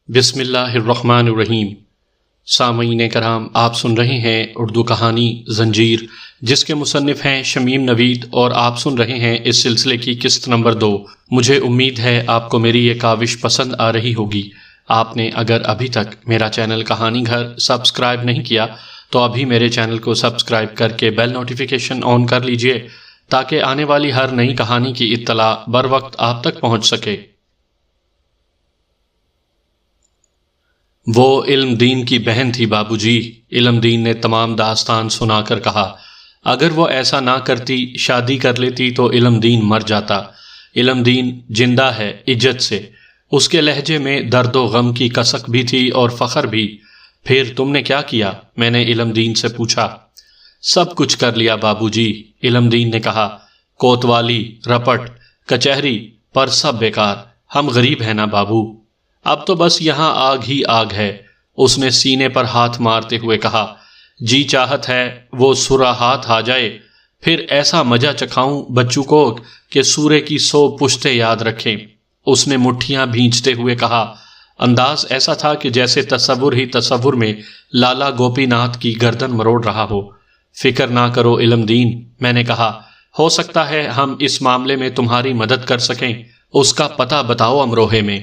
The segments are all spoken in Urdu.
بسم اللہ الرحمن الرحیم۔ سامعین کرام، آپ سن رہے ہیں اردو کہانی زنجیر، جس کے مصنف ہیں شمیم نوید، اور آپ سن رہے ہیں اس سلسلے کی قسط نمبر 2۔ مجھے امید ہے آپ کو میری یہ کاوش پسند آ رہی ہوگی۔ آپ نے اگر ابھی تک میرا چینل کہانی گھر سبسکرائب نہیں کیا تو ابھی میرے چینل کو سبسکرائب کر کے بیل نوٹیفیکیشن آن کر لیجئے تاکہ آنے والی ہر نئی کہانی کی اطلاع بر وقت آپ تک پہنچ سکے۔ وہ علم دین کی بہن تھی بابو جی، علم دین نے تمام داستان سنا کر کہا۔ اگر وہ ایسا نہ کرتی، شادی کر لیتی تو علم دین مر جاتا۔ علم دین زندہ ہے عزت سے۔ اس کے لہجے میں درد و غم کی کسک بھی تھی اور فخر بھی۔ پھر تم نے کیا کیا؟ میں نے علم دین سے پوچھا۔ سب کچھ کر لیا بابو جی، علم دین نے کہا۔ کوتوالی، رپٹ، کچہری، پر سب بیکار۔ ہم غریب ہیں نا بابو، اب تو بس یہاں آگ ہی آگ ہے۔ اس نے سینے پر ہاتھ مارتے ہوئے کہا۔ جی چاہت ہے وہ سورا ہاتھ آ جائے، پھر ایسا مزہ چکھاؤں بچوں کو کہ سورے کی 100 پشتے یاد رکھیں۔ اس نے مٹھیاں بھینچتے ہوئے کہا۔ انداز ایسا تھا کہ جیسے تصور ہی تصور میں لالا گوپی ناتھ کی گردن مروڑ رہا ہو۔ فکر نہ کرو علم دین، میں نے کہا، ہو سکتا ہے ہم اس معاملے میں تمہاری مدد کر سکیں۔ اس کا پتہ بتاؤ امروہے میں۔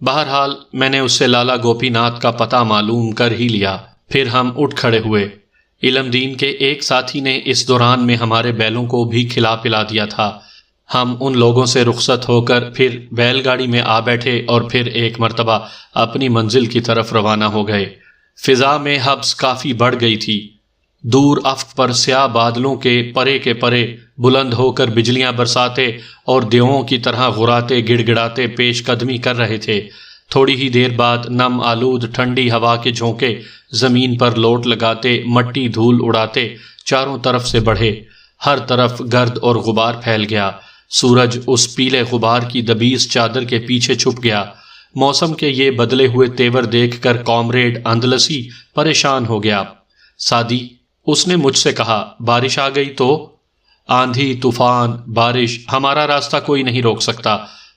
بہرحال میں نے اس سے لالا گوپی ناتھ کا پتہ معلوم کر ہی لیا۔ پھر ہم اٹھ کھڑے ہوئے۔ علم دین کے ایک ساتھی نے اس دوران میں ہمارے بیلوں کو بھی کھلا پلا دیا تھا۔ ہم ان لوگوں سے رخصت ہو کر پھر بیل گاڑی میں آ بیٹھے اور پھر ایک مرتبہ اپنی منزل کی طرف روانہ ہو گئے۔ فضا میں حبس کافی بڑھ گئی تھی۔ دور افق پر سیاہ بادلوں کے پرے بلند ہو کر بجلیاں برساتے اور دیووں کی طرح غراتے گڑ گڑاتے پیش قدمی کر رہے تھے۔ تھوڑی ہی دیر بعد نم آلود ٹھنڈی ہوا کے جھونکے زمین پر لوٹ لگاتے مٹی دھول اڑاتے چاروں طرف سے بڑھے۔ ہر طرف گرد اور غبار پھیل گیا۔ سورج اس پیلے غبار کی دبیس چادر کے پیچھے چھپ گیا۔ موسم کے یہ بدلے ہوئے تیور دیکھ کر کامریڈ اندلسی پریشان ہو گیا۔ سادی، اس نے مجھ سے کہا، بارش آ گئی تو؟ آندھی، طوفان، بارش، ہمارا راستہ کوئی نہیں روک سکتا۔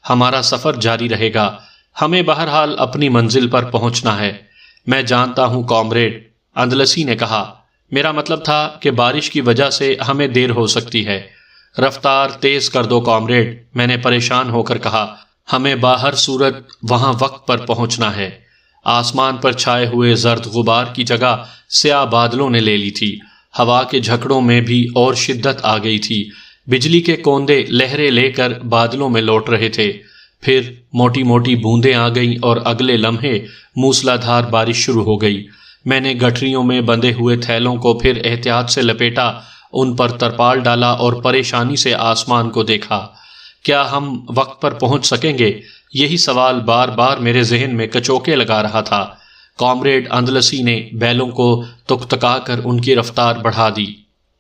ہمارا سفر جاری رہے گا۔ ہمیں بہرحال اپنی منزل پر پہنچنا ہے۔ میں جانتا ہوں کامریڈ، اندلسی نے کہا۔ میرا مطلب تھا کہ بارش کی وجہ سے ہمیں دیر ہو سکتی ہے۔ رفتار تیز کر دو کامریڈ، میں نے پریشان ہو کر کہا۔ ہمیں باہر صورت وہاں وقت پر پہنچنا ہے۔ آسمان پر چھائے ہوئے زرد غبار کی جگہ سیاہ بادلوں نے لے لی تھی۔ ہوا کے جھکڑوں میں بھی اور شدت آ گئی تھی۔ بجلی کے کوندے لہریں لے کر بادلوں میں لوٹ رہے تھے۔ پھر موٹی موٹی بوندیں آ گئیں اور اگلے لمحے موسلا دھار بارش شروع ہو گئی۔ میں نے گٹھریوں میں بندھے ہوئے تھیلوں کو پھر احتیاط سے لپیٹا، ان پر ترپال ڈالا اور پریشانی سے آسمان کو دیکھا۔ کیا ہم وقت پر پہنچ سکیں گے؟ یہی سوال بار بار میرے ذہن میں کچوکے لگا رہا تھا۔ کامریڈ اندلسی نے بیلوں کو تکتکا کر ان کی رفتار بڑھا دی۔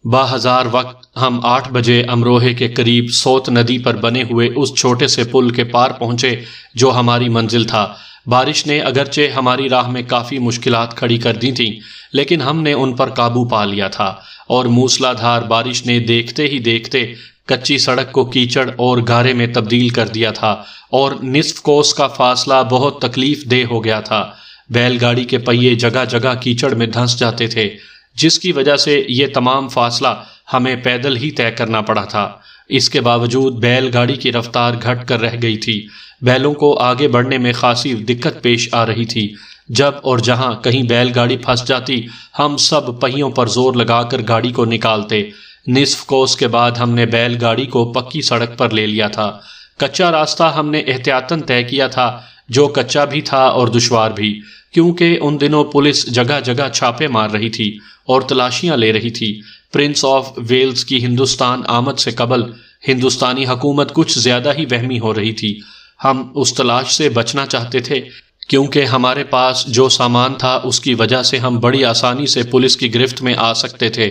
باہزار وقت ہم 8 بجے امروہے کے قریب سوت ندی پر بنے ہوئے اس چھوٹے سے پل کے پار پہنچے جو ہماری منزل تھا۔ بارش نے اگرچہ ہماری راہ میں کافی مشکلات کھڑی کر دی تھیں، لیکن ہم نے ان پر قابو پا لیا تھا، اور موسلا دھار بارش نے دیکھتے ہی دیکھتے کچی سڑک کو کیچڑ اور گارے میں تبدیل کر دیا تھا، اور نصف کوس کا فاصلہ بہت تکلیف دہ ہو گیا تھا۔ بیل گاڑی کے پہیے جگہ جگہ کیچڑ میں دھنس جاتے تھے، جس کی وجہ سے یہ تمام فاصلہ ہمیں پیدل ہی طے کرنا پڑا تھا۔ اس کے باوجود بیل گاڑی کی رفتار گھٹ کر رہ گئی تھی۔ بیلوں کو آگے بڑھنے میں خاصی دقت پیش آ رہی تھی۔ جب اور جہاں کہیں بیل گاڑی پھنس جاتی، ہم سب پہیوں پر زور لگا کر گاڑی کو نکالتے۔ نصف کوس کے بعد ہم نے بیل گاڑی کو پکی سڑک پر لے لیا تھا۔ کچا راستہ ہم نے احتیاطاً طے کیا تھا، جو کچا بھی تھا اور دشوار بھی، کیونکہ ان دنوں پولیس جگہ جگہ چھاپے مار رہی تھی اور تلاشیاں لے رہی تھی۔ پرنس آف ویلز کی ہندوستان آمد سے قبل ہندوستانی حکومت کچھ زیادہ ہی وہمی ہو رہی تھی۔ ہم اس تلاش سے بچنا چاہتے تھے، کیونکہ ہمارے پاس جو سامان تھا اس کی وجہ سے ہم بڑی آسانی سے پولیس کی گرفت میں آ سکتے تھے۔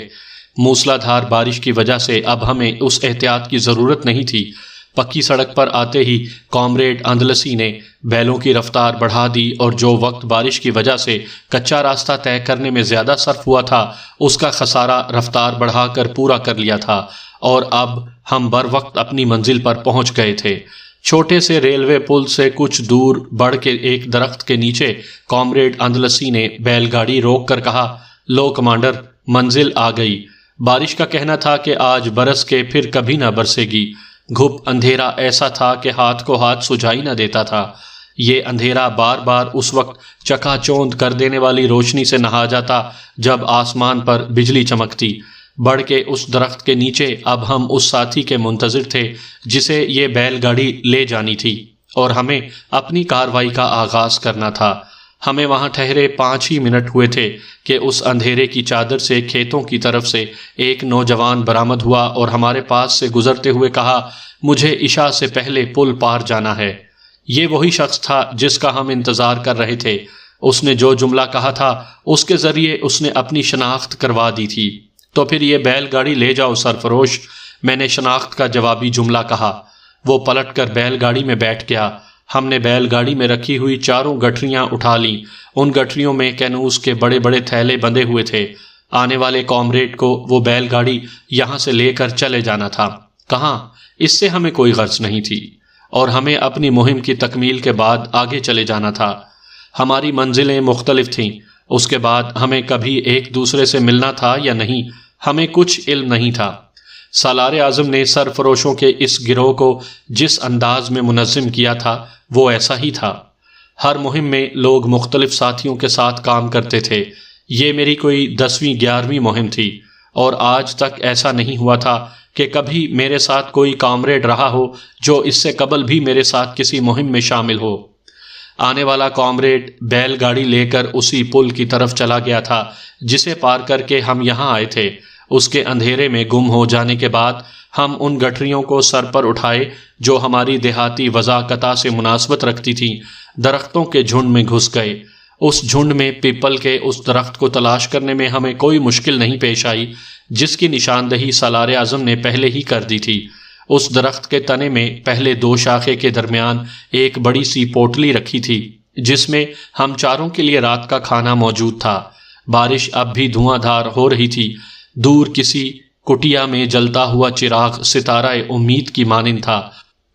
موسلا دھار بارش کی وجہ سے اب ہمیں اس احتیاط کی ضرورت نہیں تھی۔ پکی سڑک پر آتے ہی کامریڈ اندلسی نے بیلوں کی رفتار بڑھا دی، اور جو وقت بارش کی وجہ سے کچا راستہ طے کرنے میں زیادہ صرف ہوا تھا، اس کا خسارہ رفتار بڑھا کر پورا کر لیا تھا، اور اب ہم بر وقت اپنی منزل پر پہنچ گئے تھے۔ چھوٹے سے ریلوے پل سے کچھ دور بڑھ کے ایک درخت کے نیچے کامریڈ اندلسی نے بیل گاڑی روک کر کہا، لو کمانڈر، منزل آ گئی۔ بارش کا کہنا تھا کہ آج برس کے پھر کبھی نہ برسے گی۔ گھپ اندھیرا ایسا تھا کہ ہاتھ کو ہاتھ سجائی نہ دیتا تھا۔ یہ اندھیرا بار بار اس وقت چکا چوند کر دینے والی روشنی سے نہا جاتا جب آسمان پر بجلی چمکتی۔ بڑھ کے اس درخت کے نیچے اب ہم اس ساتھی کے منتظر تھے جسے یہ بیل گاڑی لے جانی تھی، اور ہمیں اپنی کارروائی کا آغاز کرنا تھا۔ ہمیں وہاں ٹھہرے 5 ہی منٹ ہوئے تھے کہ اس اندھیرے کی چادر سے کھیتوں کی طرف سے ایک نوجوان برآمد ہوا اور ہمارے پاس سے گزرتے ہوئے کہا، مجھے عشاء سے پہلے پل پار جانا ہے۔ یہ وہی شخص تھا جس کا ہم انتظار کر رہے تھے۔ اس نے جو جملہ کہا تھا اس کے ذریعے اس نے اپنی شناخت کروا دی تھی۔ تو پھر یہ بیل گاڑی لے جاؤ سرفروش، میں نے شناخت کا جوابی جملہ کہا۔ وہ پلٹ کر بیل گاڑی میں بیٹھ گیا۔ ہم نے بیل گاڑی میں رکھی ہوئی 4 گٹھریاں اٹھا لیں۔ ان گٹھریوں میں کینوس کے بڑے بڑے تھیلے بندھے ہوئے تھے۔ آنے والے کامریڈ کو وہ بیل گاڑی یہاں سے لے کر چلے جانا تھا۔ کہاں؟ اس سے ہمیں کوئی غرض نہیں تھی، اور ہمیں اپنی مہم کی تکمیل کے بعد آگے چلے جانا تھا۔ ہماری منزلیں مختلف تھیں۔ اس کے بعد ہمیں کبھی ایک دوسرے سے ملنا تھا یا نہیں، ہمیں کچھ علم نہیں تھا۔ سالار اعظم نے سرفروشوں کے اس گروہ کو جس انداز میں منظم کیا تھا وہ ایسا ہی تھا۔ ہر مہم میں لوگ مختلف ساتھیوں کے ساتھ کام کرتے تھے۔ یہ میری کوئی 10ویں 11ویں مہم تھی، اور آج تک ایسا نہیں ہوا تھا کہ کبھی میرے ساتھ کوئی کامریڈ رہا ہو جو اس سے قبل بھی میرے ساتھ کسی مہم میں شامل ہو۔ آنے والا کامریڈ بیل گاڑی لے کر اسی پل کی طرف چلا گیا تھا جسے پار کر کے ہم یہاں آئے تھے۔ اس کے اندھیرے میں گم ہو جانے کے بعد ہم ان گٹھریوں کو سر پر اٹھائے جو ہماری دیہاتی وضاقتہ سے مناسبت رکھتی تھیں، درختوں کے جھنڈ میں گھس گئے۔ اس جھنڈ میں پیپل کے اس درخت کو تلاش کرنے میں ہمیں کوئی مشکل نہیں پیش آئی جس کی نشاندہی سالار اعظم نے پہلے ہی کر دی تھی۔ اس درخت کے تنے میں پہلے 2 شاخے کے درمیان ایک بڑی سی پوٹلی رکھی تھی جس میں ہم چاروں کے لیے رات کا کھانا موجود تھا۔ بارش اب بھی دھواں دھار ہو رہی تھی۔ دور کسی کٹیا میں جلتا ہوا چراغ ستارہ امید کی مانند تھا۔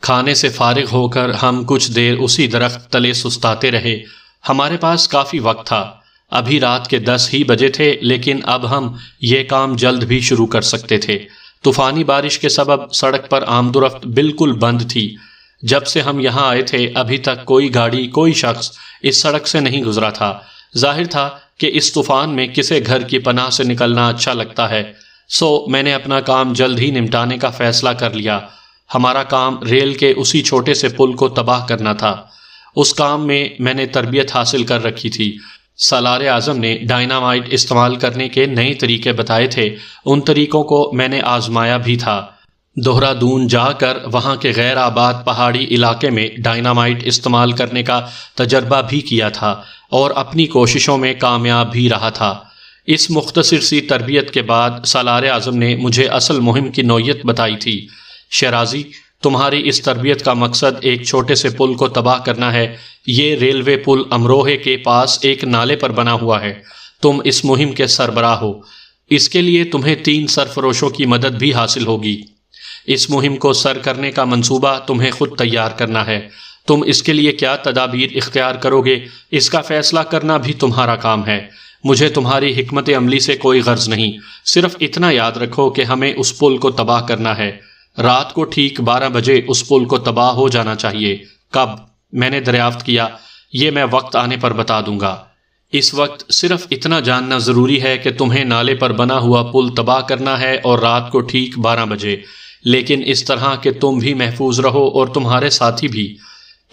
کھانے سے فارغ ہو کر ہم کچھ دیر اسی درخت تلے سستاتے رہے۔ ہمارے پاس کافی وقت تھا۔ ابھی رات کے 10 ہی بجے تھے، لیکن اب ہم یہ کام جلد بھی شروع کر سکتے تھے۔ طوفانی بارش کے سبب سڑک پر آمد و رفت بالکل بند تھی۔ جب سے ہم یہاں آئے تھے ابھی تک کوئی گاڑی، کوئی شخص اس سڑک سے نہیں گزرا تھا۔ ظاہر تھا کہ اس طوفان میں کسے گھر کی پناہ سے نکلنا اچھا لگتا ہے، سو میں نے اپنا کام جلد ہی نمٹانے کا فیصلہ کر لیا۔ ہمارا کام ریل کے اسی چھوٹے سے پل کو تباہ کرنا تھا۔ اس کام میں نے تربیت حاصل کر رکھی تھی۔ سالار اعظم نے ڈائنامائٹ استعمال کرنے کے نئے طریقے بتائے تھے، ان طریقوں کو میں نے آزمایا بھی تھا۔ دہرادون جا کر وہاں کے غیر آباد پہاڑی علاقے میں ڈائنامائٹ استعمال کرنے کا تجربہ بھی کیا تھا، اور اپنی کوششوں میں کامیاب بھی رہا تھا۔ اس مختصر سی تربیت کے بعد سالار اعظم نے مجھے اصل مہم کی نوعیت بتائی تھی۔ شیرازی، تمہاری اس تربیت کا مقصد ایک چھوٹے سے پل کو تباہ کرنا ہے۔ یہ ریلوے پل امروہے کے پاس ایک نالے پر بنا ہوا ہے۔ تم اس مہم کے سربراہ ہو۔ اس کے لیے تمہیں 3 سرفروشوں کی مدد بھی حاصل ہوگی۔ اس مہم کو سر کرنے کا منصوبہ تمہیں خود تیار کرنا ہے۔ تم اس کے لیے کیا تدابیر اختیار کرو گے، اس کا فیصلہ کرنا بھی تمہارا کام ہے۔ مجھے تمہاری حکمت عملی سے کوئی غرض نہیں، صرف اتنا یاد رکھو کہ ہمیں اس پل کو تباہ کرنا ہے۔ رات کو ٹھیک 12 بجے اس پل کو تباہ ہو جانا چاہیے۔ کب؟ میں نے دریافت کیا۔ یہ میں وقت آنے پر بتا دوں گا۔ اس وقت صرف اتنا جاننا ضروری ہے کہ تمہیں نالے پر بنا ہوا پل تباہ کرنا ہے، اور رات کو ٹھیک 12 بجے، لیکن اس طرح کہ تم بھی محفوظ رہو اور تمہارے ساتھی بھی۔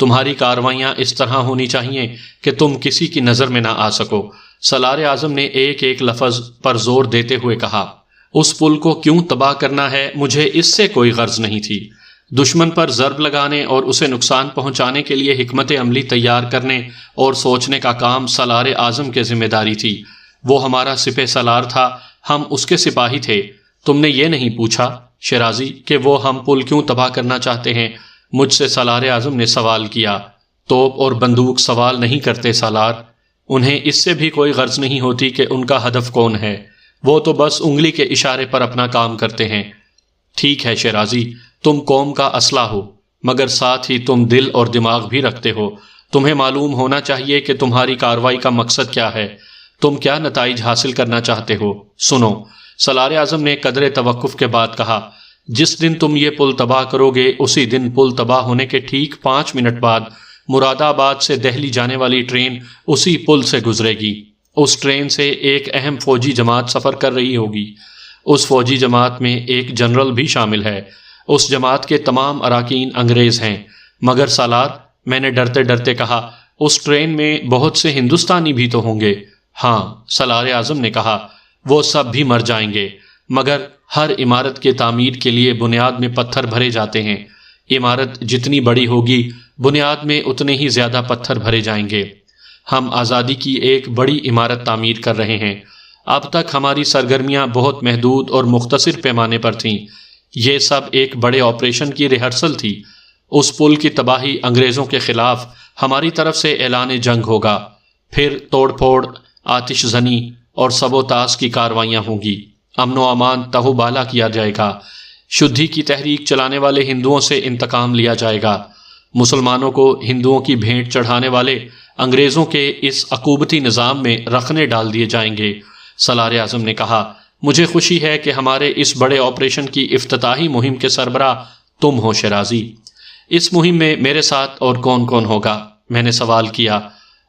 تمہاری کاروائیاں اس طرح ہونی چاہیے کہ تم کسی کی نظر میں نہ آ سکو۔ سالار اعظم نے ایک ایک لفظ پر زور دیتے ہوئے کہا۔ اس پل کو کیوں تباہ کرنا ہے مجھے اس سے کوئی غرض نہیں تھی۔ دشمن پر ضرب لگانے اور اسے نقصان پہنچانے کے لیے حکمت عملی تیار کرنے اور سوچنے کا کام سالار اعظم کی ذمہ داری تھی۔ وہ ہمارا سپہ سالار تھا، ہم اس کے سپاہی تھے۔ تم نے یہ نہیں پوچھا شیرازی کہ وہ ہم پل کیوں تباہ کرنا چاہتے ہیں؟ مجھ سے سالار اعظم نے سوال کیا۔ توپ اور بندوق سوال نہیں کرتے سالار، انہیں اس سے بھی کوئی غرض نہیں ہوتی کہ ان کا ہدف کون ہے، وہ تو بس انگلی کے اشارے پر اپنا کام کرتے ہیں۔ ٹھیک ہے شیرازی، تم قوم کا اسلحہ ہو، مگر ساتھ ہی تم دل اور دماغ بھی رکھتے ہو۔ تمہیں معلوم ہونا چاہیے کہ تمہاری کارروائی کا مقصد کیا ہے، تم کیا نتائج حاصل کرنا چاہتے ہو۔ سنو، سالار اعظم نے قدرے توقف کے بعد کہا، جس دن تم یہ پل تباہ کرو گے اسی دن پل تباہ ہونے کے ٹھیک 5 منٹ بعد مراد آباد سے دہلی جانے والی ٹرین اسی پل سے گزرے گی۔ اس ٹرین سے ایک اہم فوجی جماعت سفر کر رہی ہوگی۔ اس فوجی جماعت میں ایک جنرل بھی شامل ہے۔ اس جماعت کے تمام اراکین انگریز ہیں۔ مگر سالار، میں نے ڈرتے ڈرتے کہا، اس ٹرین میں بہت سے ہندوستانی بھی تو ہوں گے۔ ہاں، سالار اعظم نے کہا، وہ سب بھی مر جائیں گے، مگر ہر عمارت کے تعمیر کے لیے بنیاد میں پتھر بھرے جاتے ہیں۔ عمارت جتنی بڑی ہوگی بنیاد میں اتنے ہی زیادہ پتھر بھرے جائیں گے۔ ہم آزادی کی ایک بڑی عمارت تعمیر کر رہے ہیں۔ اب تک ہماری سرگرمیاں بہت محدود اور مختصر پیمانے پر تھیں۔ یہ سب ایک بڑے آپریشن کی ریہرسل تھی۔ اس پل کی تباہی انگریزوں کے خلاف ہماری طرف سے اعلان جنگ ہوگا، پھر توڑ پھوڑ، آتش زنی اور سبوتاژ کی کاروائیاں ہوں گی۔ امن و امان تہو بالا کیا جائے گا۔ شدھی کی تحریک چلانے والے ہندوؤں سے انتقام لیا جائے گا۔ مسلمانوں کو ہندوؤں کی بھیٹ چڑھانے والے انگریزوں کے اس عقوبتی نظام میں رخنے ڈال دیے جائیں گے۔ سالار اعظم نے کہا، مجھے خوشی ہے کہ ہمارے اس بڑے آپریشن کی افتتاحی مہم کے سربراہ تم ہو شیرازی۔ اس مہم میں میرے ساتھ اور کون کون ہوگا؟ میں نے سوال کیا۔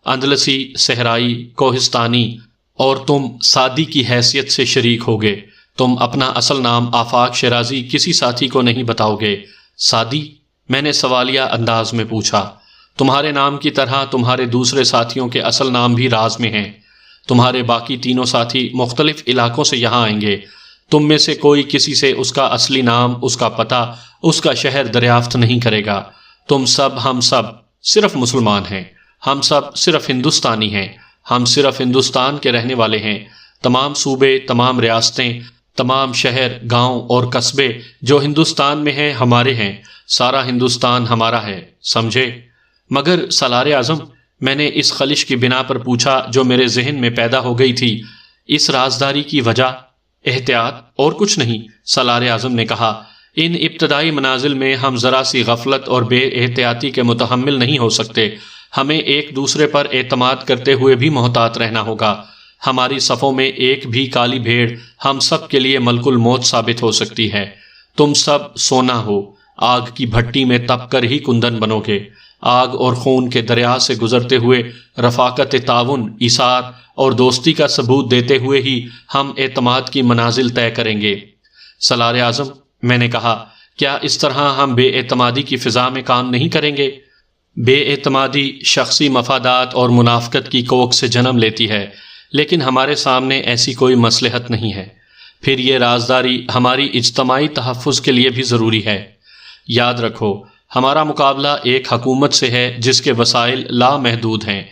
اندلسی، صحرائی، کوہستانی اور تم سادی کی حیثیت سے شریک ہوگے۔ تم اپنا اصل نام آفاق شیرازی کسی ساتھی کو نہیں بتاؤ گے۔ سادی؟ میں نے سوالیہ انداز میں پوچھا۔ تمہارے نام کی طرح تمہارے دوسرے ساتھیوں کے اصل نام بھی راز میں ہیں۔ تمہارے باقی تینوں ساتھی مختلف علاقوں سے یہاں آئیں گے۔ تم میں سے کوئی کسی سے اس کا اصلی نام، اس کا پتہ، اس کا شہر دریافت نہیں کرے گا۔ تم سب، ہم سب صرف مسلمان ہیں۔ ہم سب صرف ہندوستانی ہیں۔ ہم صرف ہندوستان کے رہنے والے ہیں۔ تمام صوبے، تمام ریاستیں، تمام شہر، گاؤں اور قصبے جو ہندوستان میں ہیں ہمارے ہیں۔ سارا ہندوستان ہمارا ہے، سمجھے؟ مگر سالار اعظم، میں نے اس خلش کی بنا پر پوچھا جو میرے ذہن میں پیدا ہو گئی تھی، اس رازداری کی وجہ؟ احتیاط اور کچھ نہیں، سالار اعظم نے کہا۔ ان ابتدائی منازل میں ہم ذرا سی غفلت اور بے احتیاطی کے متحمل نہیں ہو سکتے۔ ہمیں ایک دوسرے پر اعتماد کرتے ہوئے بھی محتاط رہنا ہوگا۔ ہماری صفوں میں ایک بھی کالی بھیڑ ہم سب کے لیے ملک الموت ثابت ہو سکتی ہے۔ تم سب سونا ہو، آگ کی بھٹی میں تپ کر ہی کندن بنو گے۔ آگ اور خون کے دریا سے گزرتے ہوئے رفاقت، تعاون، ایثار اور دوستی کا ثبوت دیتے ہوئے ہی ہم اعتماد کی منازل طے کریں گے۔ سالار اعظم، میں نے کہا، کیا اس طرح ہم بے اعتمادی کی فضا میں کام نہیں کریں گے؟ بے اعتمادی شخصی مفادات اور منافقت کی کوکھ سے جنم لیتی ہے، لیکن ہمارے سامنے ایسی کوئی مصلحت نہیں ہے۔ پھر یہ رازداری ہماری اجتماعی تحفظ کے لیے بھی ضروری ہے۔ یاد رکھو، ہمارا مقابلہ ایک حکومت سے ہے جس کے وسائل لامحدود ہیں۔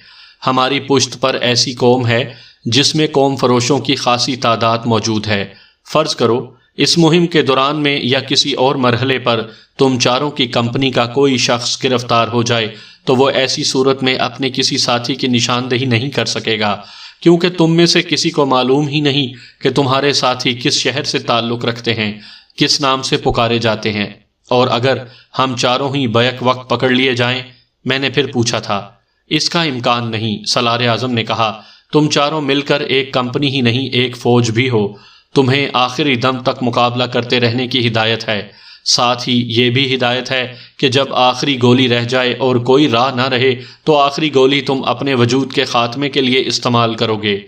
ہماری پشت پر ایسی قوم ہے جس میں قوم فروشوں کی خاصی تعداد موجود ہے۔ فرض کرو اس مہم کے دوران میں یا کسی اور مرحلے پر تم چاروں کی کمپنی کا کوئی شخص گرفتار ہو جائے تو وہ ایسی صورت میں اپنے کسی ساتھی کی نشاندہی نہیں کر سکے گا، کیونکہ تم میں سے کسی کو معلوم ہی نہیں کہ تمہارے ساتھی کس شہر سے تعلق رکھتے ہیں، کس نام سے پکارے جاتے ہیں۔ اور اگر ہم چاروں ہی بیک وقت پکڑ لیے جائیں؟ میں نے پھر پوچھا تھا۔ اس کا امکان نہیں، سالار اعظم نے کہا۔ تم چاروں مل کر ایک کمپنی ہی نہیں، ایک فوج بھی ہو۔ تمہیں آخری دم تک مقابلہ کرتے رہنے کی ہدایت ہے۔ ساتھ ہی یہ بھی ہدایت ہے کہ جب آخری گولی رہ جائے اور کوئی راہ نہ رہے تو آخری گولی تم اپنے وجود کے خاتمے کے لیے استعمال کرو گے۔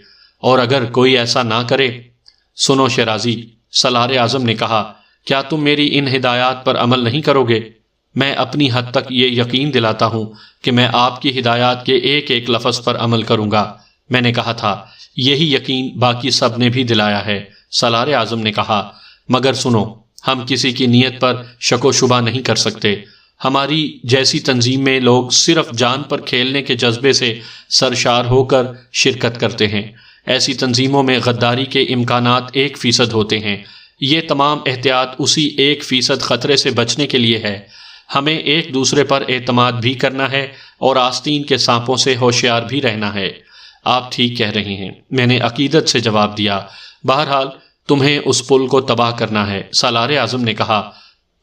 اور اگر کوئی ایسا نہ کرے؟ سنو شیرازی، سالار اعظم نے کہا، کیا تم میری ان ہدایات پر عمل نہیں کرو گے؟ میں اپنی حد تک یہ یقین دلاتا ہوں کہ میں آپ کی ہدایات کے ایک ایک لفظ پر عمل کروں گا۔ میں نے کہا تھا، یہی یقین باقی سب نے بھی دلایا ہے، سالار اعظم نے کہا۔ مگر سنو، ہم کسی کی نیت پر شک و شبہ نہیں کر سکتے۔ ہماری جیسی تنظیم میں لوگ صرف جان پر کھیلنے کے جذبے سے سرشار ہو کر شرکت کرتے ہیں۔ ایسی تنظیموں میں غداری کے امکانات 1% ہوتے ہیں۔ یہ تمام احتیاط اسی 1% خطرے سے بچنے کے لیے ہے۔ ہمیں ایک دوسرے پر اعتماد بھی کرنا ہے اور آستین کے سانپوں سے ہوشیار بھی رہنا ہے۔ آپ ٹھیک کہہ رہے ہیں، میں نے عقیدت سے جواب دیا۔ بہرحال تمہیں اس پل کو تباہ کرنا ہے، سالار اعظم نے کہا۔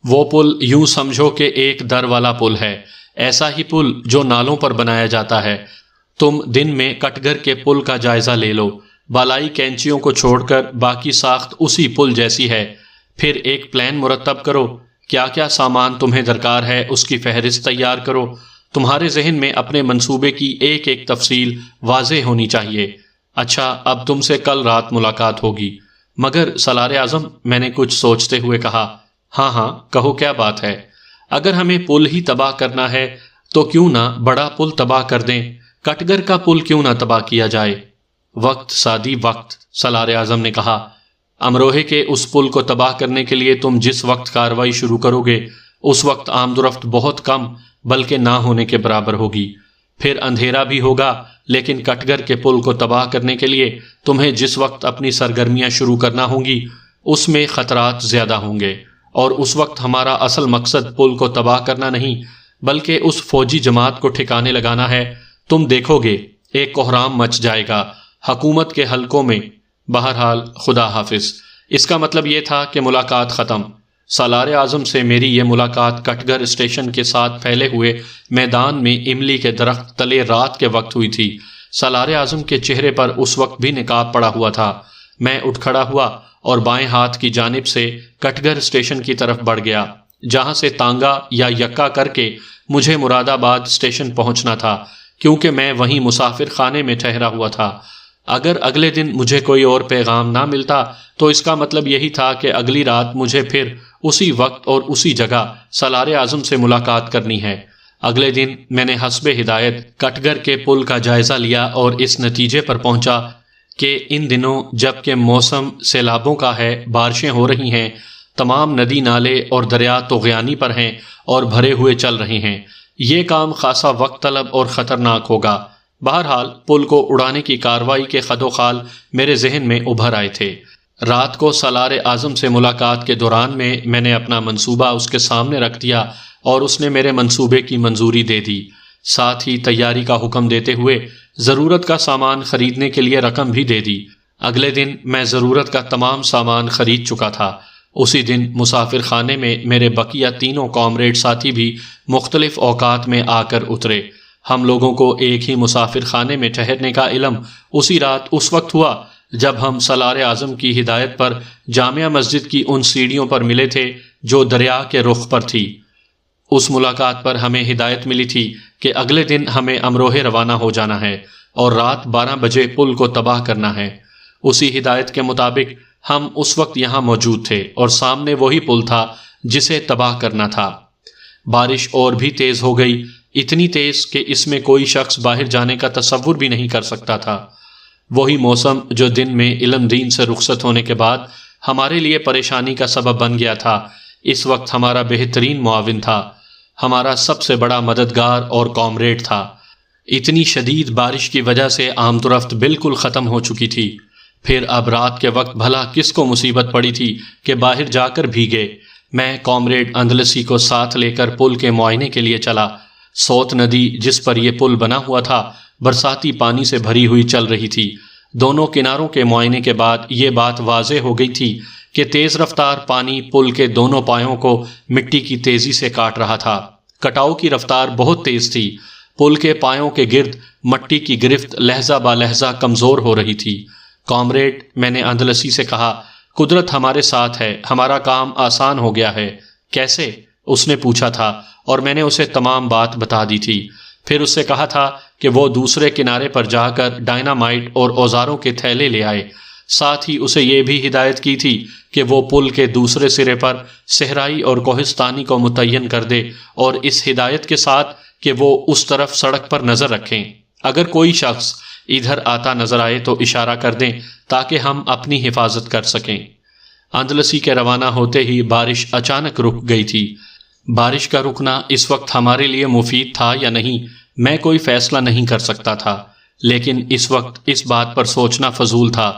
وہ پل یوں سمجھو کہ ایک در والا پل ہے، ایسا ہی پل جو نالوں پر بنایا جاتا ہے۔ تم دن میں کٹگر کے پل کا جائزہ لے لو، بالائی کینچیوں کو چھوڑ کر باقی ساخت اسی پل جیسی ہے۔ پھر ایک پلان مرتب کرو، کیا کیا سامان تمہیں درکار ہے اس کی فہرست تیار کرو۔ تمہارے ذہن میں اپنے منصوبے کی ایک ایک تفصیل واضح ہونی چاہیے۔ اچھا، اب تم سے کل رات ملاقات ہوگی۔ مگر سالار اعظم، میں نے کچھ سوچتے ہوئے کہا۔ ہاں ہاں کہو، کیا بات ہے؟ اگر ہمیں پل ہی تباہ کرنا ہے تو کیوں نہ بڑا پل تباہ کر دیں، کٹگر کا پل کیوں نہ تباہ کیا جائے؟ وقت سادی وقت، سالار اعظم نے کہا۔ امروہے کے اس پل کو تباہ کرنے کے لیے تم جس وقت کارروائی شروع کرو گے اس وقت آمد و رفت بہت کم بلکہ نہ ہونے کے برابر ہوگی۔ پھر اندھیرا بھی ہوگا، لیکن کٹگر کے پل کو تباہ کرنے کے لیے تمہیں جس وقت اپنی سرگرمیاں شروع کرنا ہوں گی اس میں خطرات زیادہ ہوں گے، اور اس وقت ہمارا اصل مقصد پل کو تباہ کرنا نہیں بلکہ اس فوجی جماعت کو ٹھکانے لگانا ہے۔ تم دیکھو گے ایک کوہرام مچ جائے گا حکومت کے حلقوں میں۔ بہرحال خدا حافظ۔ اس کا مطلب یہ تھا کہ ملاقات ختم۔ سالار اعظم سے میری یہ ملاقات کٹگر اسٹیشن کے ساتھ پھیلے ہوئے میدان میں املی کے درخت تلے رات کے وقت ہوئی تھی۔ سالار اعظم کے چہرے پر اس وقت بھی نقاب پڑا ہوا تھا۔ میں اٹھ کھڑا ہوا اور بائیں ہاتھ کی جانب سے کٹگر اسٹیشن کی طرف بڑھ گیا، جہاں سے تانگا یا یکا کر کے مجھے مراد آباد اسٹیشن پہنچنا تھا، کیونکہ میں وہیں مسافر خانے میں ٹھہرا ہوا تھا۔ اگر اگلے دن مجھے کوئی اور پیغام نہ ملتا تو اس کا مطلب یہی تھا کہ اگلی رات مجھے پھر اسی وقت اور اسی جگہ سالار اعظم سے ملاقات کرنی ہے۔ اگلے دن میں نے حسب ہدایت کٹگر کے پل کا جائزہ لیا اور اس نتیجے پر پہنچا کہ ان دنوں جب کہ موسم سیلابوں کا ہے، بارشیں ہو رہی ہیں، تمام ندی نالے اور دریا طغیانی پر ہیں اور بھرے ہوئے چل رہے ہیں، یہ کام خاصا وقت طلب اور خطرناک ہوگا۔ بہرحال پل کو اڑانے کی کارروائی کے خد و خال میرے ذہن میں ابھر آئے تھے۔ رات کو سالار اعظم سے ملاقات کے دوران میں نے اپنا منصوبہ اس کے سامنے رکھ دیا اور اس نے میرے منصوبے کی منظوری دے دی، ساتھ ہی تیاری کا حکم دیتے ہوئے ضرورت کا سامان خریدنے کے لیے رقم بھی دے دی۔ اگلے دن میں ضرورت کا تمام سامان خرید چکا تھا۔ اسی دن مسافر خانے میں میرے بقیہ تینوں کامریڈ ساتھی بھی مختلف اوقات میں آ کر اترے۔ ہم لوگوں کو ایک ہی مسافر خانے میں ٹھہرنے کا علم اسی رات اس وقت ہوا جب ہم سالار اعظم کی ہدایت پر جامع مسجد کی ان سیڑھیوں پر ملے تھے جو دریا کے رخ پر تھی۔ اس ملاقات پر ہمیں ہدایت ملی تھی کہ اگلے دن ہمیں امروہے روانہ ہو جانا ہے اور رات 12 بجے پل کو تباہ کرنا ہے۔ اسی ہدایت کے مطابق ہم اس وقت یہاں موجود تھے اور سامنے وہی پل تھا جسے تباہ کرنا تھا۔ بارش اور بھی تیز ہو گئی، اتنی تیز کہ اس میں کوئی شخص باہر جانے کا تصور بھی نہیں کر سکتا تھا۔ وہی موسم جو دن میں علم دین سے رخصت ہونے کے بعد ہمارے لیے پریشانی کا سبب بن گیا تھا، اس وقت ہمارا بہترین معاون تھا، ہمارا سب سے بڑا مددگار اور کامریڈ تھا۔ اتنی شدید بارش کی وجہ سے آمد و رفت بالکل ختم ہو چکی تھی۔ پھر اب رات کے وقت بھلا کس کو مصیبت پڑی تھی کہ باہر جا کر بھیگے؟ میں کامریڈ اندلسی کو ساتھ لے کر پل کے معائنے کے لیے چلا۔ سوت ندی جس پر یہ پل بنا ہوا تھا برساتی پانی سے بھری ہوئی چل رہی تھی۔ دونوں کناروں کے معائنے کے بعد یہ بات واضح ہو گئی تھی کہ تیز رفتار پانی پل کے دونوں پایوں کو مٹی کی تیزی سے کاٹ رہا تھا۔ کٹاؤ کی رفتار بہت تیز تھی۔ پل کے پایوں کے گرد مٹی کی گرفت لہجہ با لہجہ کمزور ہو رہی تھی۔ کامریڈ، میں نے اندلسی سے کہا، قدرت ہمارے ساتھ ہے، ہمارا کام آسان ہو گیا ہے۔ کیسے؟ اس نے پوچھا تھا اور میں نے اسے تمام بات بتا دی تھی۔ پھر اس سے کہا تھا کہ وہ دوسرے کنارے پر جا کر ڈائنامائٹ اور اوزاروں کے تھیلے لے آئے۔ ساتھ ہی اسے یہ بھی ہدایت کی تھی کہ وہ پل کے دوسرے سرے پر صحرائی اور کوہستانی کو متعین کر دے، اور اس ہدایت کے ساتھ کہ وہ اس طرف سڑک پر نظر رکھیں۔ اگر کوئی شخص ادھر آتا نظر آئے تو اشارہ کر دیں تاکہ ہم اپنی حفاظت کر سکیں۔ اندلسی کے روانہ ہوتے ہی بارش اچانک رک گئی تھی۔ بارش کا رکنا اس وقت ہمارے لیے مفید تھا یا نہیں، میں کوئی فیصلہ نہیں کر سکتا تھا، لیکن اس وقت اس بات پر سوچنا فضول تھا۔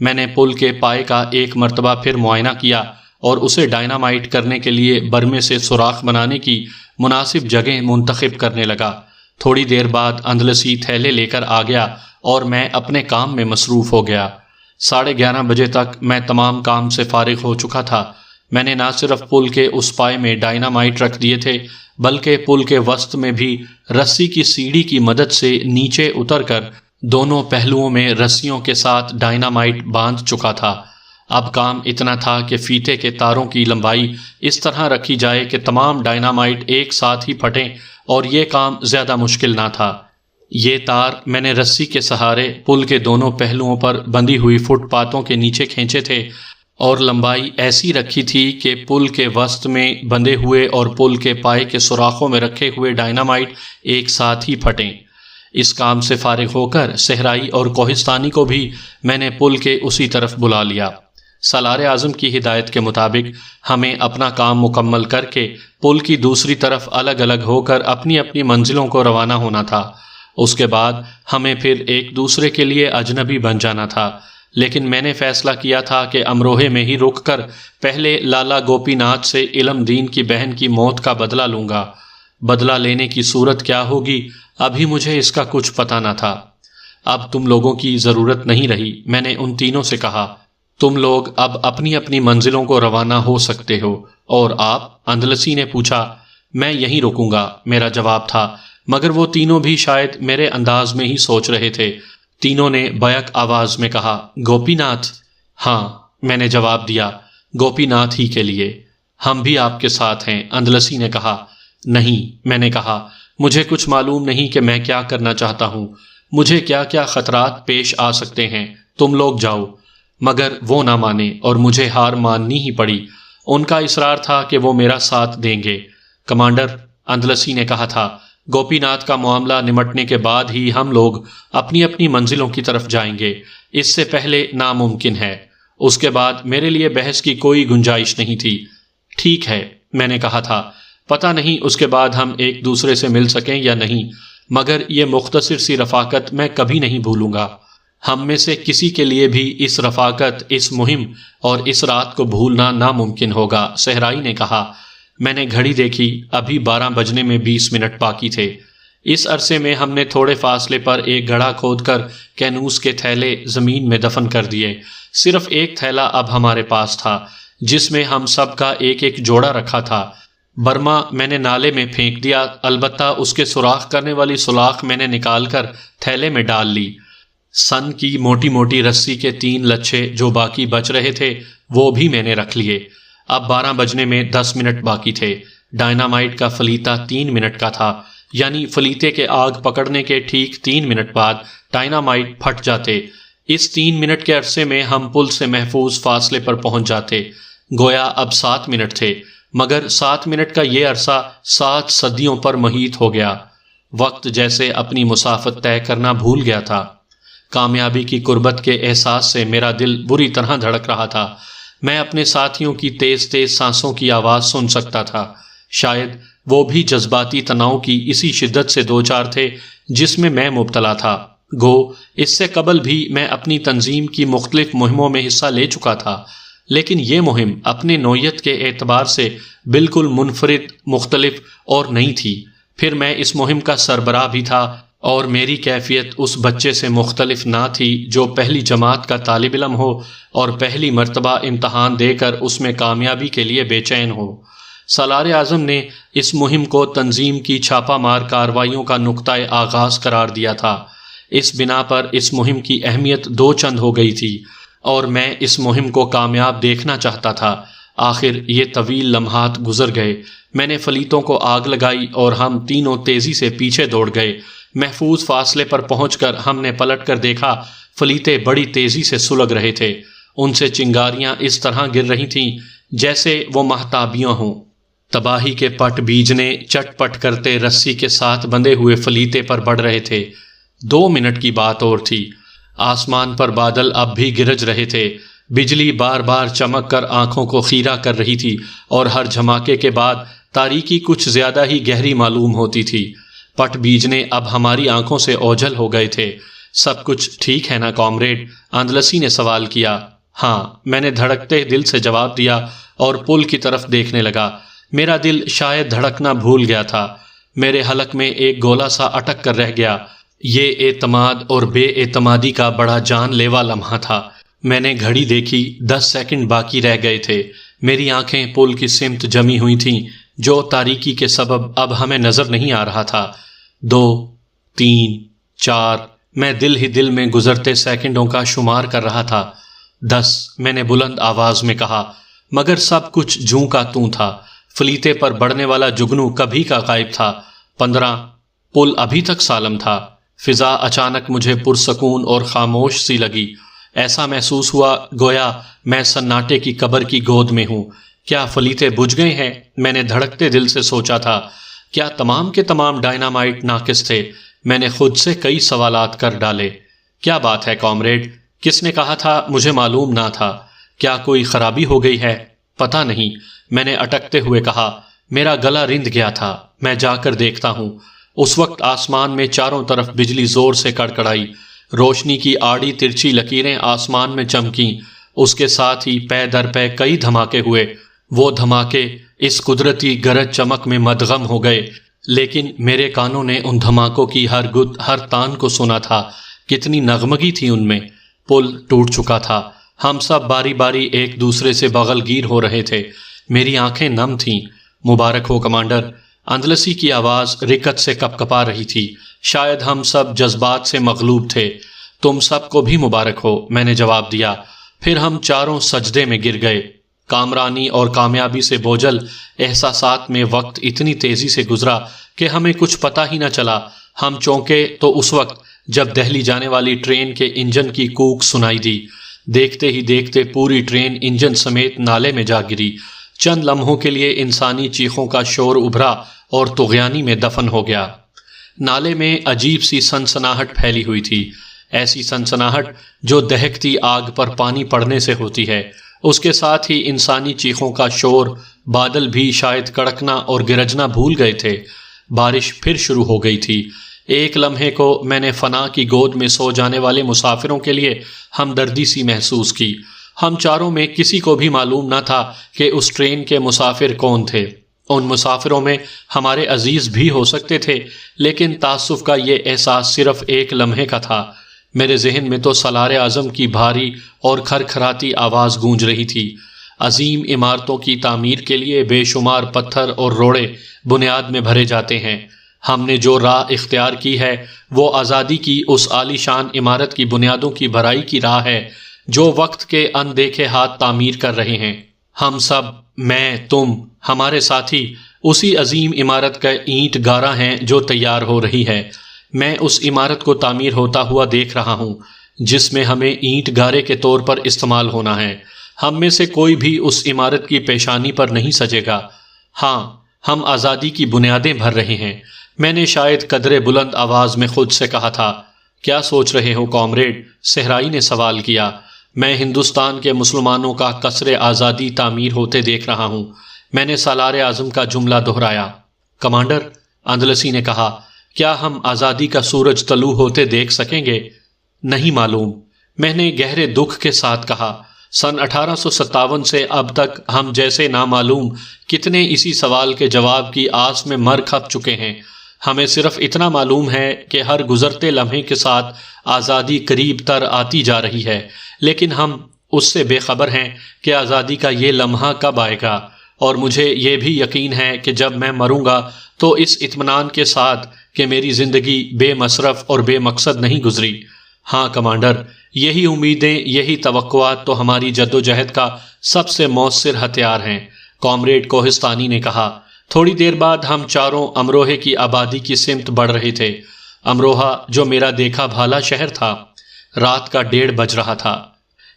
میں نے پل کے پائے کا ایک مرتبہ پھر معائنہ کیا اور اسے ڈائنامائٹ کرنے کے لیے برمے سے سوراخ بنانے کی مناسب جگہ منتخب کرنے لگا۔ تھوڑی دیر بعد اندلسی تھیلے لے کر آ گیا اور میں اپنے کام میں مصروف ہو گیا۔ 11:30 بجے تک میں تمام کام سے فارغ ہو چکا تھا۔ میں نے نہ صرف پل کے اس پائے میں ڈائنامائٹ رکھ دیے تھے بلکہ پل کے وسط میں بھی رسی کی سیڑھی کی مدد سے نیچے اتر کر دونوں پہلوؤں میں رسیوں کے ساتھ ڈائنامائٹ باندھ چکا تھا۔ اب کام اتنا تھا کہ فیتے کے تاروں کی لمبائی اس طرح رکھی جائے کہ تمام ڈائنامائٹ ایک ساتھ ہی پھٹیں، اور یہ کام زیادہ مشکل نہ تھا۔ یہ تار میں نے رسی کے سہارے پل کے دونوں پہلوؤں پر بندھی ہوئی فٹ پاتوں کے نیچے کھینچے تھے، اور لمبائی ایسی رکھی تھی کہ پل کے وسط میں بندھے ہوئے اور پل کے پائے کے سوراخوں میں رکھے ہوئے ڈائنامائٹ ایک ساتھ ہی پھٹیں۔ اس کام سے فارغ ہو کر صحرائی اور کوہستانی کو بھی میں نے پل کے اسی طرف بلا لیا۔ سالار اعظم کی ہدایت کے مطابق ہمیں اپنا کام مکمل کر کے پل کی دوسری طرف الگ الگ ہو کر اپنی اپنی منزلوں کو روانہ ہونا تھا۔ اس کے بعد ہمیں پھر ایک دوسرے کے لیے اجنبی بن جانا تھا، لیکن میں نے فیصلہ کیا تھا کہ امروہے میں ہی رک کر پہلے لالا گوپی ناتھ سے علم دین کی بہن کی موت کا بدلہ لوں گا۔ بدلہ لینے کی صورت کیا ہوگی ابھی مجھے اس کا کچھ پتہ نہ تھا۔ اب تم لوگوں کی ضرورت نہیں رہی، میں نے ان تینوں سے کہا۔ تم لوگ اب اپنی اپنی منزلوں کو روانہ ہو سکتے ہو۔ اور آپ؟ اندلسی نے پوچھا۔ میں یہیں رکوں گا، میرا جواب تھا، مگر وہ تینوں بھی شاید میرے انداز میں ہی سوچ رہے تھے۔ تینوں نے بیک آواز میں کہا، گوپی ناتھ؟ ہاں، میں نے جواب دیا، گوپی ناتھ ہی کے لیے۔ ہم بھی آپ کے ساتھ ہیں، اندلسی نے کہا۔ نہیں، میں نے کہا، مجھے کچھ معلوم نہیں کہ میں کیا کرنا چاہتا ہوں، مجھے کیا کیا خطرات پیش آ سکتے ہیں، تم لوگ جاؤ۔ مگر وہ نہ مانے اور مجھے ہار ماننی ہی پڑی۔ ان کا اصرار تھا کہ وہ میرا ساتھ دیں گے۔ کمانڈر، اندلسی نے کہا تھا، گوپی ناتھ کا معاملہ نمٹنے کے بعد ہی ہم لوگ اپنی اپنی منزلوں کی طرف جائیں گے، اس سے پہلے ناممکن ہے۔ اس کے بعد میرے لیے بحث کی کوئی گنجائش نہیں تھی۔ ٹھیک ہے، میں نے کہا تھا، پتہ نہیں اس کے بعد ہم ایک دوسرے سے مل سکیں یا نہیں، مگر یہ مختصر سی رفاقت میں کبھی نہیں بھولوں گا۔ ہم میں سے کسی کے لیے بھی اس رفاقت، اس مہم اور اس رات کو بھولنا ناممکن ہوگا، صحرائی نے کہا۔ میں نے گھڑی دیکھی، ابھی 12 بجنے میں 20 منٹ باقی تھے۔ اس عرصے میں ہم نے تھوڑے فاصلے پر ایک گڑھا کھود کر کینوس کے تھیلے زمین میں دفن کر دیے۔ صرف ایک تھیلا اب ہمارے پاس تھا، جس میں ہم سب کا ایک ایک جوڑا رکھا تھا۔ برما میں نے نالے میں پھینک دیا، البتہ اس کے سوراخ کرنے والی سولاخ میں نے نکال کر تھیلے میں ڈال لی۔ سن کی موٹی موٹی رسی کے 3 لچھے جو باقی بچ رہے تھے وہ بھی میں نے رکھ لیے۔ اب 12 بجنے میں 10 منٹ باقی تھے۔ ڈائنامائٹ کا فلیتا 3 منٹ کا تھا، یعنی فلیتے کے آگ پکڑنے کے ٹھیک 3 منٹ بعد ڈائنامائٹ پھٹ جاتے۔ اس 3 منٹ کے عرصے میں ہم پل سے محفوظ فاصلے پر پہنچ جاتے۔ گویا اب 7 منٹ تھے، مگر 7 منٹ کا یہ عرصہ 7 صدیوں پر محیط ہو گیا۔ وقت جیسے اپنی مسافت طے کرنا بھول گیا تھا۔ کامیابی کی قربت کے احساس سے میرا دل بری طرح دھڑک رہا تھا۔ میں اپنے ساتھیوں کی تیز تیز سانسوں کی آواز سن سکتا تھا۔ شاید وہ بھی جذباتی تناؤ کی اسی شدت سے دوچار تھے جس میں مبتلا تھا۔ گو اس سے قبل بھی میں اپنی تنظیم کی مختلف مہموں میں حصہ لے چکا تھا، لیکن یہ مہم اپنے نوعیت کے اعتبار سے بالکل منفرد، مختلف اور نئی تھی۔ پھر میں اس مہم کا سربراہ بھی تھا، اور میری کیفیت اس بچے سے مختلف نہ تھی جو پہلی جماعت کا طالب علم ہو اور پہلی مرتبہ امتحان دے کر اس میں کامیابی کے لیے بے چین ہو۔ سالار اعظم نے اس مہم کو تنظیم کی چھاپہ مار کارروائیوں کا نقطۂ آغاز قرار دیا تھا۔ اس بنا پر اس مہم کی اہمیت 2 چند ہو گئی تھی، اور میں اس مہم کو کامیاب دیکھنا چاہتا تھا۔ آخر یہ طویل لمحات گزر گئے۔ میں نے فلیتوں کو آگ لگائی اور ہم تینوں تیزی سے پیچھے دوڑ گئے۔ محفوظ فاصلے پر پہنچ کر ہم نے پلٹ کر دیکھا، فلیتے بڑی تیزی سے سلگ رہے تھے۔ ان سے چنگاریاں اس طرح گر رہی تھیں جیسے وہ مہتابیاں ہوں۔ تباہی کے پٹ بیجنے چٹ پٹ کرتے رسی کے ساتھ بندھے ہوئے فلیتے پر بڑھ رہے تھے۔ 2 منٹ کی بات اور تھی۔ آسمان پر بادل اب بھی گرج رہے تھے۔ بجلی بار بار چمک کر آنکھوں کو خیرہ کر رہی تھی، اور ہر جھماکے کے بعد تاریکی کچھ زیادہ ہی گہری معلوم ہوتی تھی۔ پٹ بیجنے اب ہماری آنکھوں سے اوجھل ہو گئے تھے۔ سب کچھ ٹھیک ہے نا کامریڈ؟ اندلسی نے سوال کیا۔ ہاں، میں نے دھڑکتے دل سے جواب دیا اور پل کی طرف دیکھنے لگا۔ میرا دل شاید دھڑکنا بھول گیا تھا۔ میرے حلق میں ایک گولا سا اٹک کر رہ گیا۔ یہ اعتماد اور بے اعتمادی کا بڑا جان لیوا لمحہ تھا۔ میں نے گھڑی دیکھی، 10 سیکنڈ باقی رہ گئے تھے۔ میری آنکھیں پل کی سمت جمی ہوئی تھیں جو تاریکی کے سبب اب ہمیں نظر نہیں آ رہا تھا۔ 2 3 4 میں دل ہی دل میں گزرتے سیکنڈوں کا شمار کر رہا تھا۔ 10 میں نے بلند آواز میں کہا، مگر سب کچھ جوں کا توں تھا۔ فلیتے پر بڑھنے والا جگنو کبھی کا غائب تھا۔ 15 پل ابھی تک سالم تھا۔ فضا اچانک مجھے پرسکون اور خاموش سی لگی۔ ایسا محسوس ہوا گویا میں سناٹے کی قبر کی گود میں ہوں۔ کیا فلیتے بجھ گئے ہیں؟ میں نے دھڑکتے دل سے سوچا تھا۔ کیا تمام کے تمام ڈائنامائٹ ناقص تھے؟ میں نے خود سے کئی سوالات کر ڈالے۔ کیا بات ہے کامریڈ؟ کس نے کہا تھا؟ مجھے معلوم نہ تھا۔ کیا کوئی خرابی ہو گئی ہے؟ پتہ نہیں، میں نے اٹکتے ہوئے کہا۔ میرا گلا رند گیا تھا۔ میں جا کر دیکھتا ہوں۔ اس وقت آسمان میں چاروں طرف بجلی زور سے کڑکڑائی۔ روشنی کی آڑی ترچھی لکیریں آسمان میں چمکیں۔ اس کے ساتھ ہی پے در پے کئی دھماکے ہوئے۔ وہ دھماکے اس قدرتی گرج چمک میں مدغم ہو گئے، لیکن میرے کانوں نے ان دھماکوں کی ہر گد ہر تان کو سنا تھا۔ کتنی نغمگی تھی ان میں۔ پل ٹوٹ چکا تھا۔ ہم سب باری باری ایک دوسرے سے بغل گیر ہو رہے تھے۔ میری آنکھیں نم تھیں۔ مبارک ہو کمانڈر، اندلسی کی آواز رکت سے کپ کپا رہی تھی۔ شاید ہم سب جذبات سے مغلوب تھے۔ تم سب کو بھی مبارک ہو، میں نے جواب دیا۔ پھر ہم چاروں سجدے میں گر گئے۔ کامرانی اور کامیابی سے بوجھل احساسات میں وقت اتنی تیزی سے گزرا کہ ہمیں کچھ پتہ ہی نہ چلا۔ ہم چونکے تو اس وقت جب دہلی جانے والی ٹرین کے انجن کی کوک سنائی دی۔ دیکھتے ہی دیکھتے پوری ٹرین انجن سمیت نالے میں جا گری۔ چند لمحوں کے لیے انسانی چیخوں کا شور ابھرا اور طغیانی میں دفن ہو گیا۔ نالے میں عجیب سی سنسناہٹ پھیلی ہوئی تھی، ایسی سنسناہٹ جو دہکتی آگ پر پانی پڑنے سے ہوتی ہے۔ اس کے ساتھ ہی انسانی چیخوں کا شور۔ بادل بھی شاید کڑکنا اور گرجنا بھول گئے تھے۔ بارش پھر شروع ہو گئی تھی۔ ایک لمحے کو میں نے فنا کی گود میں سو جانے والے مسافروں کے لیے ہمدردی سی محسوس کی۔ ہم چاروں میں کسی کو بھی معلوم نہ تھا کہ اس ٹرین کے مسافر کون تھے۔ ان مسافروں میں ہمارے عزیز بھی ہو سکتے تھے، لیکن تاسف کا یہ احساس صرف ایک لمحے کا تھا۔ میرے ذہن میں تو سالار اعظم کی بھاری اور کھرکھراتی آواز گونج رہی تھی۔ عظیم عمارتوں کی تعمیر کے لیے بے شمار پتھر اور روڑے بنیاد میں بھرے جاتے ہیں۔ ہم نے جو راہ اختیار کی ہے وہ آزادی کی اس عالی شان عمارت کی بنیادوں کی بھرائی کی راہ ہے جو وقت کے اندیکھے ہاتھ تعمیر کر رہے ہیں۔ ہم سب، میں، تم، ہمارے ساتھی، اسی عظیم عمارت کا اینٹ گارہ ہیں جو تیار ہو رہی ہے۔ میں اس عمارت کو تعمیر ہوتا ہوا دیکھ رہا ہوں جس میں ہمیں اینٹ گارے کے طور پر استعمال ہونا ہے۔ ہم میں سے کوئی بھی اس عمارت کی پیشانی پر نہیں سجے گا۔ ہاں، ہم آزادی کی بنیادیں بھر رہے ہیں۔ میں نے شاید قدرے بلند آواز میں خود سے کہا تھا۔ کیا سوچ رہے ہو کامریڈ؟ صحرائی نے سوال کیا۔ میں ہندوستان کے مسلمانوں کا قصر آزادی تعمیر ہوتے دیکھ رہا ہوں، میں نے سالار اعظم کا جملہ دہرایا۔ کمانڈر، اندلسی نے کہا، کیا ہم آزادی کا سورج طلوع ہوتے دیکھ سکیں گے؟ نہیں معلوم، میں نے گہرے دکھ کے ساتھ کہا۔ سن 1857 سے اب تک ہم جیسے نامعلوم کتنے اسی سوال کے جواب کی آس میں مر کھپ چکے ہیں۔ ہمیں صرف اتنا معلوم ہے کہ ہر گزرتے لمحے کے ساتھ آزادی قریب تر آتی جا رہی ہے، لیکن ہم اس سے بے خبر ہیں کہ آزادی کا یہ لمحہ کب آئے گا۔ اور مجھے یہ بھی یقین ہے کہ جب میں مروں گا تو اس اطمینان کے ساتھ کہ میری زندگی بے مصرف اور بے مقصد نہیں گزری۔ ہاں کمانڈر، یہی امیدیں، یہی توقعات تو ہماری جدوجہد کا سب سے مؤثر ہتھیار ہیں، کامریڈ کوہستانی نے کہا۔ تھوڑی دیر بعد ہم چاروں امروہے کی آبادی کی سمت بڑھ رہے تھے۔ امروہہ جو میرا دیکھا بھالا شہر تھا۔ رات کا 1:30 بج رہا تھا۔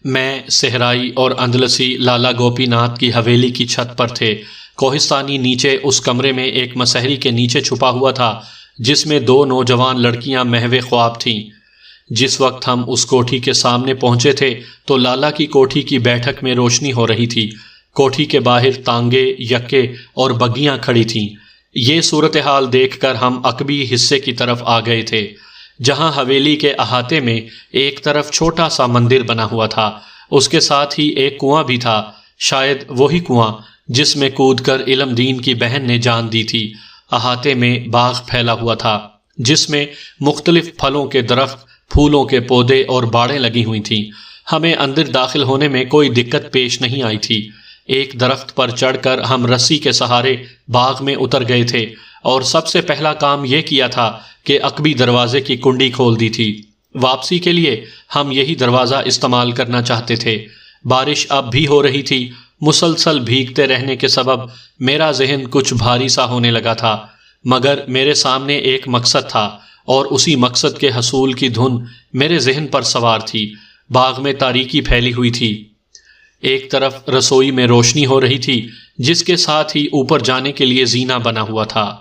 میں، صحرائی اور اندلسی لالا گوپی ناتھ کی حویلی کی چھت پر تھے۔ کوہستانی نیچے اس کمرے میں ایک مسہری کے نیچے چھپا ہوا تھا جس میں 2 نوجوان لڑکیاں محو خواب تھیں۔ جس وقت ہم اس کوٹھی کے سامنے پہنچے تھے تو لالا کی کوٹھی کی بیٹھک میں روشنی ہو رہی تھی۔ کوٹھی کے باہر تانگے، یکے اور بگیاں کھڑی تھیں۔ یہ صورتحال دیکھ کر ہم عقبی حصے کی طرف آ گئے تھے جہاں حویلی کے احاطے میں ایک طرف چھوٹا سا مندر بنا ہوا تھا۔ اس کے ساتھ ہی ایک کنواں بھی تھا، شاید وہی کنواں جس میں کود کر علم دین کی بہن نے جان دی تھی۔ احاطے میں باغ پھیلا ہوا تھا جس میں مختلف پھلوں کے درخت، پھولوں کے پودے اور باڑیں لگی ہوئی تھیں۔ ہمیں اندر داخل ہونے میں کوئی دقت پیش نہیں آئی تھی۔ ایک درخت پر چڑھ کر ہم رسی کے سہارے باغ میں اتر گئے تھے اور سب سے پہلا کام یہ کیا تھا کہ عقبی دروازے کی کنڈی کھول دی تھی۔ واپسی کے لیے ہم یہی دروازہ استعمال کرنا چاہتے تھے۔ بارش اب بھی ہو رہی تھی۔ مسلسل بھیگتے رہنے کے سبب میرا ذہن کچھ بھاری سا ہونے لگا تھا، مگر میرے سامنے ایک مقصد تھا اور اسی مقصد کے حصول کی دھن میرے ذہن پر سوار تھی۔ باغ میں تاریکی پھیلی ہوئی تھی۔ ایک طرف رسوئی میں روشنی ہو رہی تھی جس کے ساتھ ہی اوپر جانے کے لیے زینہ بنا ہوا تھا۔